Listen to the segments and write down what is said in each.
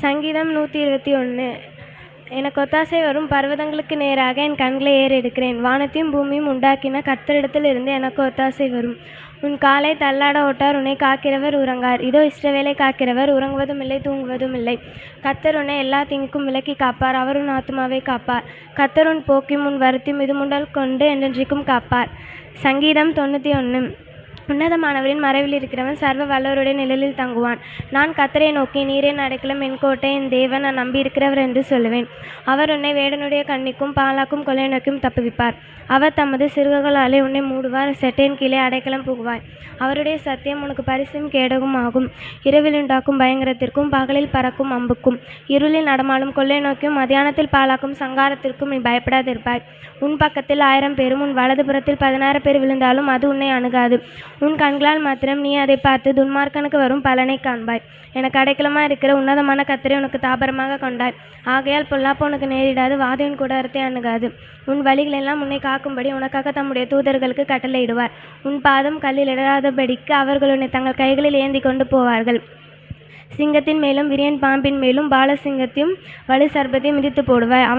சங்கீதம் 121. எனக்கு ஒத்தாசை வரும் பர்வதங்களுக்கு நேராக என் கண்களை ஏறெடுக்கிறேன். வானத்தையும் பூமியும் உண்டாக்கின கர்த்தரிடத்திலிருந்து எனக்கு ஒத்தாசை வரும். உன் காலை தள்ளாட ஒட்டார், உன்னை காக்கிறவர் உறங்கார். இதோ இஸ்ரவேலை காக்கிறவர் உறங்குவதும் இல்லை, தூங்குவதும் இல்லை. கர்த்தர் உன்னை எல்லா தீங்குக்கும் விலக்கி காப்பார். அவர் உன் ஆத்துமாவை காப்பார். கர்த்தர் உன் போக்கையும் உன் வருத்தியும் இது முண்டல் கொண்டு என்றென்றைக்கும் காப்பார். சங்கீதம் 91. உன்னதமானவரின் மறைவில் இருக்கிறவன் சர்வ வல்லவருடைய நிழலில் தங்குவான். நான் கர்த்தரை நோக்கி, நீரே என் அடைக்கலம், என் கோட்டை, என் தேவன், நான் நம்பியிருக்கிறவர் என்று சொல்லுவேன். அவர் உன்னை வேடனுடைய கண்ணிக்கும் பாலாக்கும் கொள்ளை நோக்கியும் தப்புவிப்பார். அவர் தமது சிறுகளாலே உன்னை மூடுவார். செட்டையின் கீழே அடைக்கலம் புகுவாய். அவருடைய சத்தியம் உனக்கு பரிசும் கேடகும் ஆகும். இரவில் உண்டாக்கும் பயங்கரத்திற்கும் பகலில் பறக்கும் அம்புக்கும் இருளில் நடமாடும் கொள்ளை நோக்கியும் மத்தியானத்தில் பாலாக்கும் சங்காரத்திற்கும் நீ பயப்படாதிருப்பாய். உன் பக்கத்தில் 1000 பேரும் உன் வலதுபுறத்தில் 16 பேர் விழுந்தாலும் அது உன்னை அணுகாது. உன் கண்களால் மாத்திரம் நீ அதை பார்த்து துன்மார்க்கனுக்கு வரும் பலனை காண்பாய். எனக்கு அடைக்கலமாக இருக்கிற உன்னதமான கர்த்தரை உனக்கு தாபரமாக கொண்டாய். ஆகையால் பொல்லாப்பு உனக்கு நேரிடாது, வாதை உன் கூடாரத்தை அணுகாது. உன் வழிகளெல்லாம் உன்னை காக்கும்படி உனக்காக தம்முடைய தூதர்களுக்கு கட்டளையிடுவார். உன் பாதம் கல்லில் இடராதபடிக்கு அவர்கள் உன்னை தங்கள் கைகளில் ஏந்தி கொண்டு போவார்கள். சிங்கத்தின் மேலும் விரியன் பாம்பின் மேலும் பாலசிங்கத்தையும் வலு சர்ப்பத்தையும் மிதித்து போடுவாய்.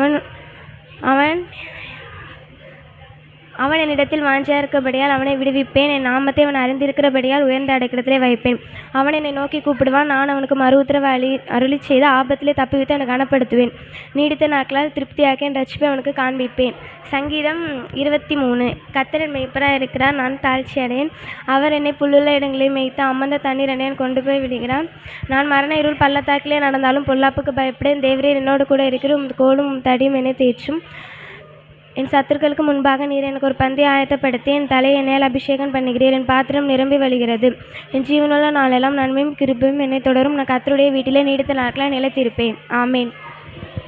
அவன் என்னிடத்தில் வாஞ்சையாக இருக்கிறபடியால் அவனை விடுவிப்பேன். என் நாமத்தை அவன் அறிந்திருக்கிறபடியால் உயர்ந்த அடைக்கலத்திலே வைப்பேன். அவன் என்னை நோக்கி கூப்பிடுவான், நான் அவனுக்கு மறு உத்தரவு அருளி செய்து ஆபத்திலே தப்புவித்து அவனை கனப்படுத்துவேன். நீடித்த நாட்களால் திருப்தியாக்கி என் ரட்சிப்பை அவனுக்கு காண்பிப்பேன். சங்கீதம் 23. கர்த்தர் என் மேய்ப்பராக இருக்கிறார், நான் தாழ்ச்சி அடையேன். அவர் என்னை புல்லுள்ள இடங்களை மேய்த்து அமர்ந்த தண்ணீர் என்னை கொண்டு போய் விடுகிறார். நான் மரண இருள் பள்ளத்தாக்கிலே நடந்தாலும் பொல்லாப்புக்கு பயப்படேன். தேவரீர் என்னோடு கூட இருக்கிற உம் கோலும் உம் தடியும் என்னை தேற்றும். என் சத்துருக்களுக்கு முன்பாக நீர் எனக்கு ஒரு பந்தை ஆயத்தப்படுத்தி என் தலையை எண்ணெயால் அபிஷேகம் பண்ணுகிறீர். என் பாத்திரம் நிரம்பி வழிகிறது. என் ஜீவனுள்ள நாளெல்லாம் நன்மையும் கிருபையும் என்னை தொடரும். நான் கர்த்தருடைய வீட்டிலே நீடித்த நாட்களாக நிலைத்திருப்பேன். ஆமேன்.